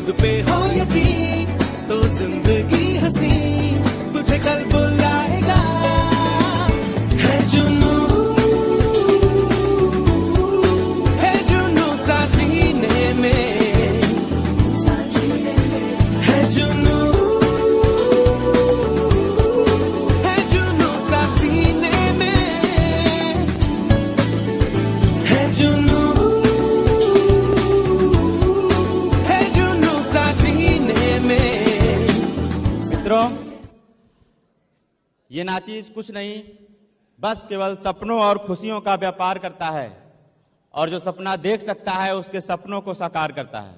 खुद पे हो यकीन तो जिंदगी हंसी तुझे कल बुलाएगा। है जुनू सा सीने में, है जुनू सा सीने में, है जुनू सा सीने में। मित्रों, ये नाचीज कुछ नहीं, बस केवल सपनों और खुशियों का व्यापार करता है, और जो सपना देख सकता है उसके सपनों को साकार करता है।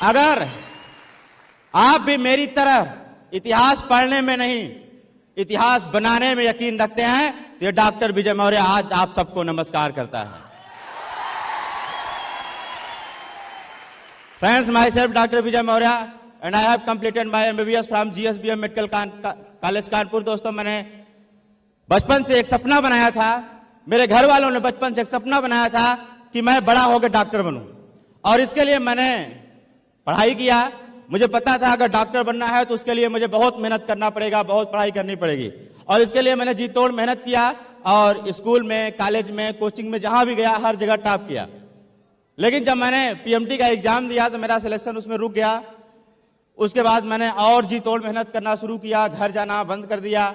अगर आप भी मेरी तरह इतिहास पढ़ने में नहीं, इतिहास बनाने में यकीन रखते हैं, तो ये डॉक्टर विजय मौर्य आज आप सबको नमस्कार करता है। Friends, myself Dr. Vijay Maurya and I have completed my MBBS from GSBM Medical College Kanpur. दोस्तों, मैंने बचपन से एक सपना बनाया था, मेरे घर वालों ने बचपन से एक सपना बनाया था कि मैं बड़ा होकर डॉक्टर बनूं, और इसके लिए मैंने पढ़ाई किया। मुझे पता था अगर डॉक्टर बनना है तो उसके लिए मुझे बहुत मेहनत करना पड़ेगा, बहुत पढ़ाई करनी पड़ेगी, और इसके लिए मैंने जी तोड़ मेहनत किया, और स्कूल में, कॉलेज में, कोचिंग में जहां भी गया हर जगह टॉप किया। लेकिन जब मैंने पीएमटी का एग्जाम दिया तो मेरा सिलेक्शन उसमें रुक गया। उसके बाद मैंने और जी तोड़ मेहनत करना शुरू किया, घर जाना बंद कर दिया,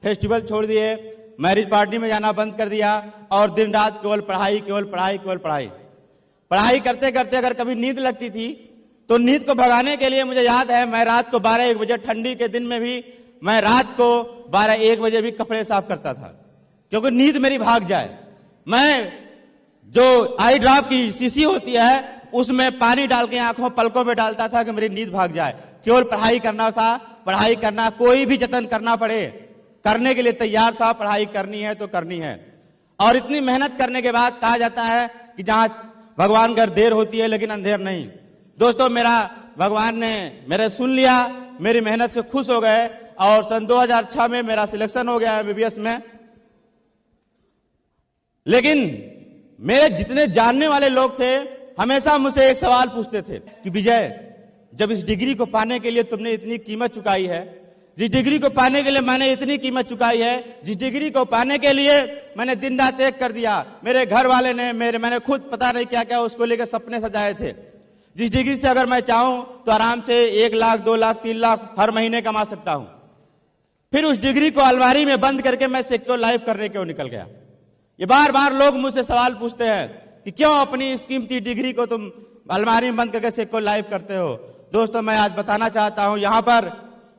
फेस्टिवल छोड़ दिए, मैरिज पार्टी में जाना बंद कर दिया, और दिन रात केवल पढ़ाई, केवल पढ़ाई, केवल पढ़ाई। पढ़ाई करते करते अगर कभी नींद लगती थी तो नींद को भगाने के लिए मुझे याद है मैं रात को 12-1 बजे, ठंडी के दिन में भी मैं रात को 12-1 बजे भी कपड़े साफ करता था, क्योंकि नींद मेरी भाग जाए। मैं जो आई ड्रॉप की शीशी होती है उसमें पानी डाल के आंखों पलकों में डालता था कि मेरी नींद भाग जाए। केवल पढ़ाई करना था, पढ़ाई करना, कोई भी जतन करना पड़े करने के लिए तैयार था। पढ़ाई करनी है तो करनी है। और इतनी मेहनत करने के बाद कहा जाता है कि जहां भगवान घर देर होती है लेकिन अंधेर नहीं। दोस्तों, मेरा भगवान ने मेरे सुन लिया, मेरी मेहनत से खुश हो गए, और सन 2006 में मेरा सिलेक्शन हो गया एमबीबीएस में। लेकिन मेरे जितने जानने वाले लोग थे हमेशा मुझसे एक सवाल पूछते थे कि विजय, जब इस डिग्री को पाने के लिए तुमने इतनी कीमत चुकाई है, जिस डिग्री को पाने के लिए मैंने इतनी कीमत चुकाई है, जिस डिग्री को पाने के लिए मैंने दिन रात एक कर दिया, मेरे घर वाले ने, मैंने खुद पता नहीं क्या क्या उसको लेकर सपने सजाए थे, जिस डिग्री से अगर मैं चाहूं तो आराम से 1 लाख, 2 लाख, 3 लाख हर महीने कमा सकता हूं, फिर उस डिग्री को अलमारी में बंद करके मैं सिक्योर लाइफ करने क्यों निकल गया। ये बार बार लोग मुझसे सवाल पूछते हैं कि क्यों अपनी इस कीमती डिग्री को तुम अलमारी में बंद करके सिक्योर लाइफ करते हो। दोस्तों, मैं आज बताना चाहता हूं यहां पर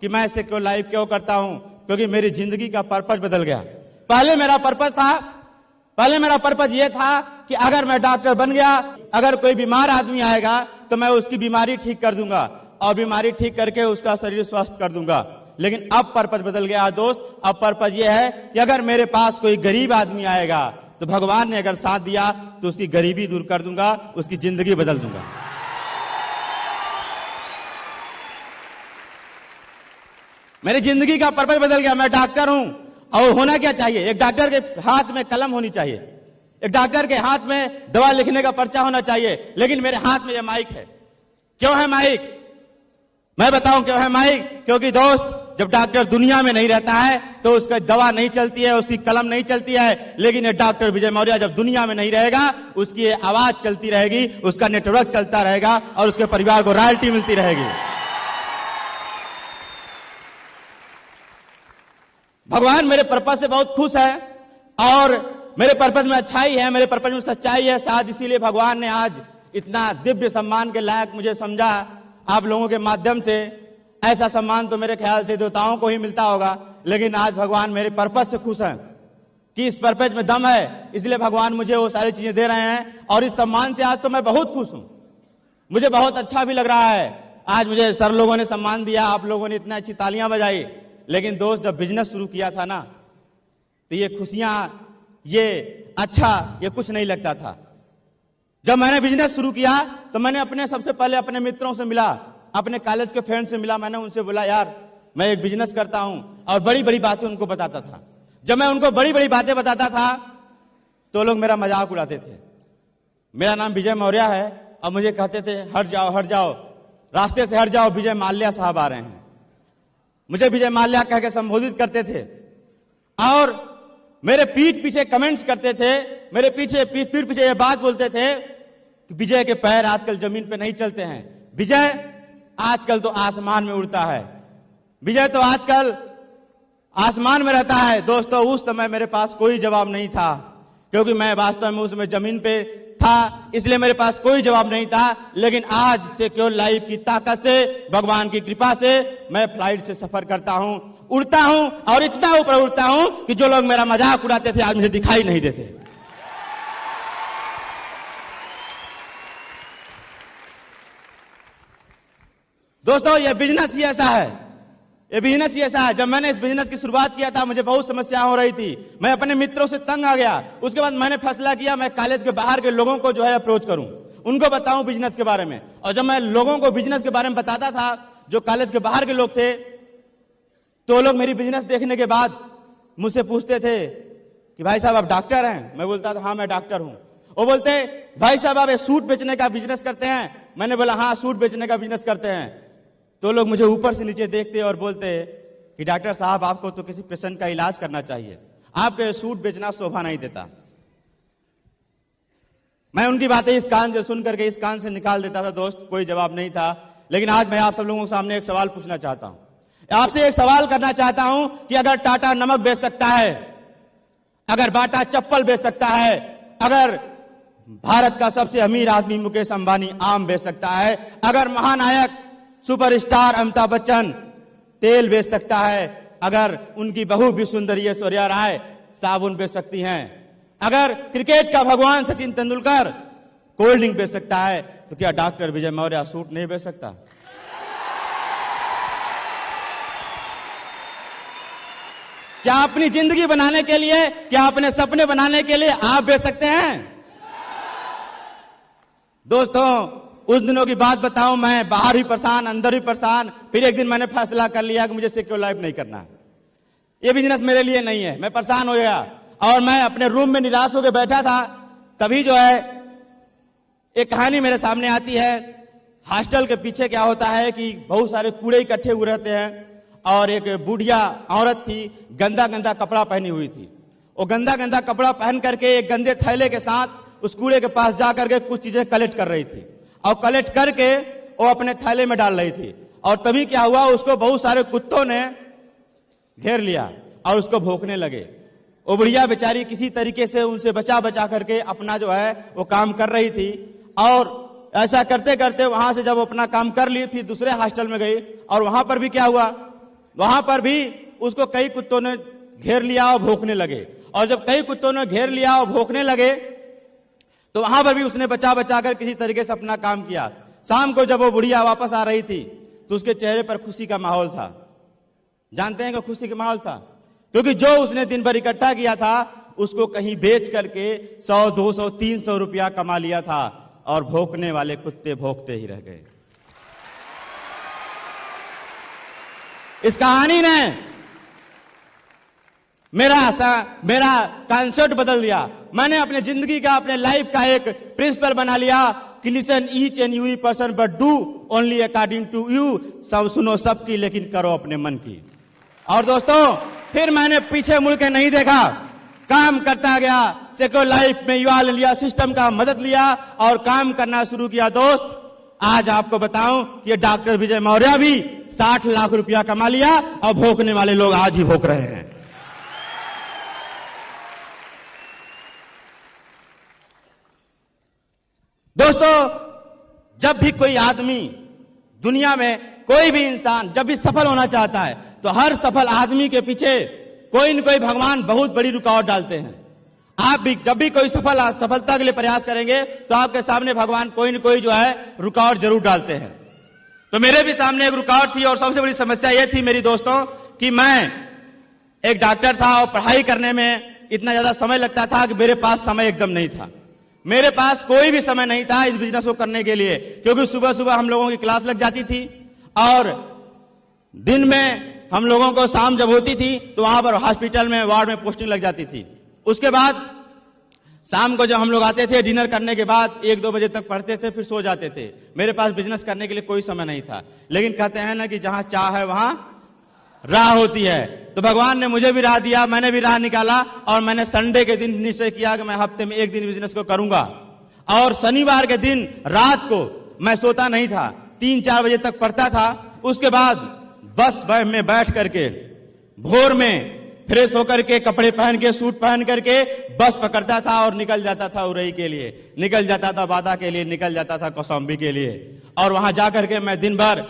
कि मैं सिक्योर लाइफ क्यों करता हूं, क्योंकि मेरी जिंदगी का पर्पस बदल गया। पहले मेरा पर्पस ये था कि अगर मैं डॉक्टर बन गया, अगर कोई बीमार आदमी आएगा तो मैं उसकी बीमारी ठीक कर दूंगा, और बीमारी ठीक करके उसका शरीर स्वस्थ कर दूंगा। लेकिन अब पर्पस बदल गया दोस्त। अब पर्पस ये है कि अगर मेरे पास कोई गरीब आदमी आएगा तो भगवान ने अगर साथ दिया तो उसकी गरीबी दूर कर दूंगा, उसकी जिंदगी बदल दूंगा। मेरी जिंदगी का पर्पस बदल गया। मैं डॉक्टर हूं, और होना क्या चाहिए, एक डॉक्टर के हाथ में कलम होनी चाहिए, एक डॉक्टर के हाथ में दवा लिखने का पर्चा होना चाहिए, लेकिन मेरे हाथ में यह माइक है। क्यों है माइक? मैं बताऊं क्यों है माइक। क्योंकि दोस्त, जब डॉक्टर दुनिया में नहीं रहता है तो उसका दवा नहीं चलती है, उसकी कलम नहीं चलती है, लेकिन ये डॉक्टर विजय मौर्य जब दुनिया में नहीं रहेगा उसकी आवाज चलती रहेगी, उसका नेटवर्क चलता रहेगा, और उसके परिवार को रॉयल्टी मिलती रहेगी। भगवान मेरे पर्पस से बहुत खुश है, और मेरे पर्पस में अच्छाई है, मेरे पर्पस में सच्चाई है। शायद इसीलिए भगवान ने आज इतना दिव्य सम्मान के लायक मुझे समझा। आप लोगों के माध्यम से ऐसा सम्मान तो मेरे ख्याल से देवताओं को ही मिलता होगा, लेकिन आज भगवान मेरे पर्पस से खुश हैं कि इस पर्पस में दम है, इसलिए भगवान मुझे वो सारी चीजें दे रहे हैं, और इस सम्मान से आज तो मैं बहुत खुश हूं। मुझे बहुत अच्छा भी लग रहा है। आज मुझे सर लोगों ने सम्मान दिया, आप लोगों ने इतना अच्छी तालियां बजाई। लेकिन दोस्त, जब बिजनेस शुरू किया था ना, तो ये खुशियां, ये अच्छा, ये कुछ नहीं लगता था। जब मैंने बिजनेस शुरू किया तो मैंने सबसे पहले अपने मित्रों से मिला, अपने कॉलेज के फ्रेंड से मिला। मैंने उनसे बोला, यार मैं एक बिजनेस करता हूं, और बड़ी बड़ी बातें उनको बताता था। जब मैं उनको बड़ी बड़ी बातें बताता था तो लोग मेरा मजाक उड़ाते थे। मेरा नाम विजय मौर्य है, और मुझे कहते थे हट जाओ, रास्ते से हट जाओ, विजय माल्या साहब आ रहे हैं। मुझे विजय माल्या कह के संबोधित करते थे और मेरे पीठ पीछे कमेंट्स करते थे, मेरे पीठ पीछे ये बात बोलते थे कि विजय के पैर आजकल जमीन पे नहीं चलते हैं, विजय आजकल तो आसमान में उड़ता है, विजय तो आजकल आसमान में रहता है। दोस्तों, उस समय मेरे पास कोई जवाब नहीं था, क्योंकि मैं वास्तव में उस समय जमीन पे था, इसलिए मेरे पास कोई जवाब नहीं था। लेकिन आज सिक्योर लाइफ की ताकत से, भगवान की कृपा से मैं फ्लाइट से सफर करता हूं, उड़ता हूं और इतना ऊपर उड़ता हूं कि जो लोग मेरा मजाक उड़ाते थे आज मुझे दिखाई नहीं देते। दोस्तों, यह बिजनेस ही ऐसा है, ये बिजनेस ही ऐसा है। जब मैंने इस बिजनेस की शुरुआत किया था मुझे बहुत समस्या हो रही थी, मैं अपने मित्रों से तंग आ गया। उसके बाद मैंने फैसला किया मैं कॉलेज के बाहर के लोगों को जो है अप्रोच करूं, उनको बताऊं बिजनेस के बारे में। और जब मैं लोगों को बिजनेस के बारे में बताता था, जो कॉलेज के बाहर के लोग थे, तो लोग मेरी बिजनेस देखने के बाद मुझसे पूछते थे कि भाई साहब आप डॉक्टर हैं? मैं बोलता था हाँ मैं डॉक्टर हूं। वो बोलते भाई साहब आप सूट बेचने का बिजनेस करते हैं? मैंने बोला हाँ सूट बेचने का बिजनेस करते हैं। तो लोग मुझे ऊपर से नीचे देखते और बोलते कि डॉक्टर साहब आपको तो किसी पेशेंट का इलाज करना चाहिए, आपके सूट बेचना शोभा नहीं देता। मैं उनकी बातें इस कान से सुन करके इस कान से निकाल देता था। दोस्त, कोई जवाब नहीं था। लेकिन आज मैं आप सब लोगों के सामने एक सवाल पूछना चाहता हूं, आपसे एक सवाल करना चाहता हूं कि अगर टाटा नमक बेच सकता है, अगर बाटा चप्पल बेच सकता है, अगर भारत का सबसे अमीर आदमी मुकेश अंबानी आम बेच सकता है, अगर महानायक सुपरस्टार अमिताभ बच्चन तेल बेच सकता है, अगर उनकी बहू भी सुंदरी ऐश्वर्या राय साबुन बेच सकती हैं, अगर क्रिकेट का भगवान सचिन तेंदुलकर कोल्ड ड्रिंक बेच सकता है, तो क्या डॉक्टर विजय मौर्य सूट नहीं बेच सकता? क्या अपनी जिंदगी बनाने के लिए, क्या अपने सपने बनाने के लिए आप बेच सकते हैं? दोस्तों, उस दिनों की बात बताऊं, मैं बाहर भी परेशान, अंदर भी परेशान। फिर एक दिन मैंने फैसला कर लिया कि मुझे सिक्योर लाइफ नहीं करना, ये बिजनेस मेरे लिए नहीं है। मैं परेशान हो गया और मैं अपने रूम में निराश होकर बैठा था। तभी जो है एक कहानी मेरे सामने आती है। हॉस्टल के पीछे क्या होता है कि बहुत सारे कूड़े इकट्ठे हुए रहते हैं और एक बुढ़िया औरत थी, गंदा गंदा कपड़ा पहनी हुई थी। वो गंदा गंदा कपड़ा पहन करके एक गंदे थैले के साथ उस कूड़े के पास जा करके कुछ चीजें कलेक्ट कर रही थी और कलेक्ट करके वो अपने थैले में डाल रही थी। और तभी क्या हुआ, उसको बहुत सारे कुत्तों ने घेर लिया और उसको भौंकने लगे। वो बुढ़िया बेचारी किसी तरीके से उनसे बचा बचा करके अपना जो है वो काम कर रही थी। और ऐसा करते करते वहां से जब वो अपना काम कर ली, फिर दूसरे हॉस्टल में गई और वहां पर भी क्या हुआ, वहां पर भी उसको कई कुत्तों ने घेर लिया और भौंकने लगे। और जब कई कुत्तों ने घेर लिया और भौंकने लगे तो वहां पर भी उसने बचा बचा कर किसी तरीके से अपना काम किया। शाम को जब वो बुढ़िया वापस आ रही थी तो उसके चेहरे पर खुशी का माहौल था। जानते हैं कि खुशी का माहौल था क्योंकि जो उसने दिन भर इकट्ठा किया था उसको कहीं बेच करके 100, 200, 300 रुपया कमा लिया था और भौंकने वाले कुत्ते भौंकते ही रह गए। इस कहानी ने मेरा कॉन्सेप्ट बदल दिया। मैंने अपने जिंदगी का, अपने लाइफ का एक प्रिंसिपल बना लिया कि listen each and every person but do only according to you. सब सुनो सबकी लेकिन करो अपने मन की। और दोस्तों, फिर मैंने पीछे मुड़ के नहीं देखा, काम करता गया। सिक्योर लाइफ में युवा लिया, सिस्टम का मदद लिया और काम करना शुरू किया। दोस्त, आज आपको बताऊं कि डॉक्टर विजय मौर्य भी 60 लाख रुपया कमा लिया और भौंकने वाले लोग आज भी भौंक रहे हैं। दोस्तों, जब भी कोई आदमी दुनिया में, कोई भी इंसान जब भी सफल होना चाहता है तो हर सफल आदमी के पीछे कोई न कोई भगवान बहुत बड़ी रुकावट डालते हैं। आप भी जब भी कोई सफलता के लिए प्रयास करेंगे तो आपके सामने भगवान कोई न कोई जो है रुकावट जरूर डालते हैं। तो मेरे भी सामने एक रुकावट थी और सबसे बड़ी समस्या यह थी मेरी दोस्तों कि मैं एक डॉक्टर था और पढ़ाई करने में इतना ज्यादा समय लगता था कि मेरे पास समय एकदम नहीं था। मेरे पास कोई भी समय नहीं था इस बिजनेस को करने के लिए, क्योंकि सुबह सुबह हम लोगों की क्लास लग जाती थी और दिन में हम लोगों को शाम जब होती थी तो वहां पर हॉस्पिटल में, वार्ड में पोस्टिंग लग जाती थी। उसके बाद शाम को जब हम लोग आते थे डिनर करने के बाद 1-2 बजे तक पढ़ते थे, फिर सो जाते थे। मेरे पास बिजनेस करने के लिए कोई समय नहीं था। लेकिन कहते हैं ना कि जहां चाह है वहां राह होती है। तो भगवान ने मुझे भी राह दिया, मैंने भी राह निकाला और मैंने संडे के दिन निश्चय किया कि मैं हफ्ते में 1 दिन बिजनेस को करूंगा। और शनिवार के दिन रात को मैं सोता नहीं था, 3-4 बजे तक पढ़ता था। उसके बाद बस में बैठ करके भोर में फ्रेश होकर के कपड़े पहन के सूट पहन करके बस पकड़ता था और निकल जाता था उरई के लिए, निकल जाता था बादा के लिए, निकल जाता था कौशाम्बी के लिए। और वहां जाकर के मैं दिन भर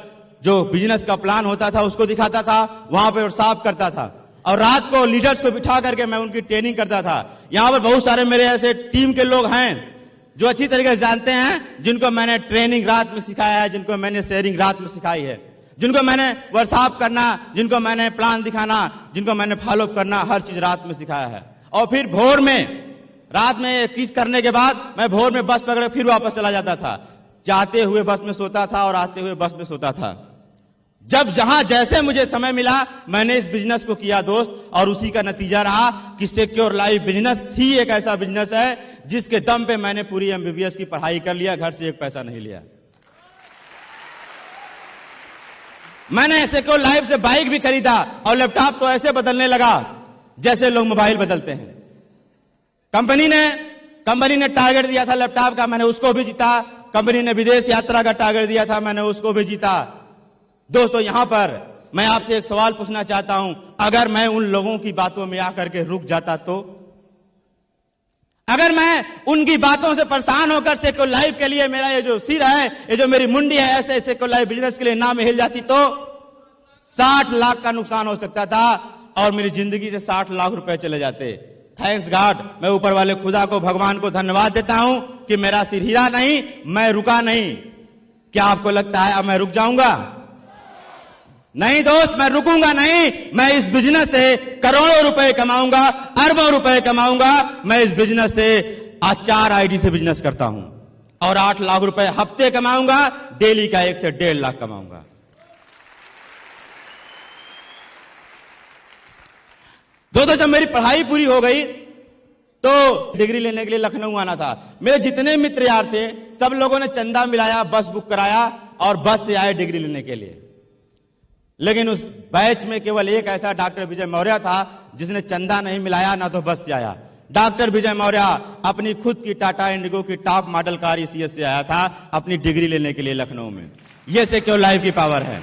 जो बिजनेस का प्लान होता था उसको दिखाता था, वहां पे साफ करता था। और रात को लीडर्स को बिठा करके मैं उनकी ट्रेनिंग करता था। यहां पर बहुत सारे मेरे ऐसे टीम के लोग हैं जो अच्छी तरीके से जानते हैं, जिनको मैंने ट्रेनिंग रात में सिखाया है, जिनको मैंने शेयरिंग रात में सिखाई है, जिनको मैंने वर्कशॉप करना, जिनको मैंने प्लान दिखाना, जिनको मैंने फॉलो करना, हर चीज रात में सिखाया है। और फिर भोर में रात में चीज करने के बाद मैं भोर में बस पकड़ फिर वापस चला जाता था। जाते हुए बस में सोता था और आते हुए बस में सोता था। जब जहां जैसे मुझे समय मिला मैंने इस बिजनेस को किया दोस्त, और उसी का नतीजा रहा कि सिक्योर लाइफ बिजनेस ही एक ऐसा बिजनेस है जिसके दम पे मैंने पूरी MBBS की पढ़ाई कर लिया, घर से 1 पैसा नहीं लिया। मैंने सिक्योर लाइफ से बाइक भी खरीदा और लैपटॉप तो ऐसे बदलने लगा जैसे लोग मोबाइल बदलते हैं। कंपनी ने टारगेट दिया था लैपटॉप का, मैंने उसको भी जीता। कंपनी ने विदेश यात्रा का टारगेट दिया था, मैंने उसको भी जीता। दोस्तों, यहां पर मैं आपसे एक सवाल पूछना चाहता हूं, अगर मैं उन लोगों की बातों में आकर के रुक जाता तो, अगर मैं उनकी बातों से परेशान होकर सिक्योर लाइफ के लिए मेरा ये जो सिर है, ये जो मेरी मुंडी है, ऐसे सिक्योर लाइफ बिजनेस के लिए ना में हिल जाती तो 60 लाख का नुकसान हो सकता था और मेरी जिंदगी से 60 लाख रुपए चले जाते। थैंक्स गॉड, मैं ऊपर वाले खुदा को, भगवान को धन्यवाद देता हूं कि मेरा सिर हिला नहीं, मैं रुका नहीं। क्या आपको लगता है अब मैं रुक जाऊंगा? नहीं दोस्त, मैं रुकूंगा नहीं। मैं इस बिजनेस से करोड़ों रुपए कमाऊंगा, अरबों रुपए कमाऊंगा। मैं इस बिजनेस से आज 4 ID से बिजनेस करता हूं और 8 लाख रुपए हफ्ते कमाऊंगा, डेली का 1 से 1.5 लाख कमाऊंगा। दोस्तों, जब मेरी पढ़ाई पूरी हो गई तो डिग्री लेने के लिए लखनऊ आना था। मेरे जितने मित्र यार थे सब लोगों ने चंदा मिलाया, बस बुक कराया और बस से आए डिग्री लेने के लिए। लेकिन उस बैच में केवल एक ऐसा डॉक्टर विजय मौर्य था जिसने चंदा नहीं मिलाया, ना तो बस से आया। डॉक्टर विजय मौर्य अपनी खुद की टाटा इंडिगो की टॉप मॉडल कार ECS से आया था अपनी डिग्री लेने के लिए लखनऊ में। यह सिक्योर लाइफ की पावर है।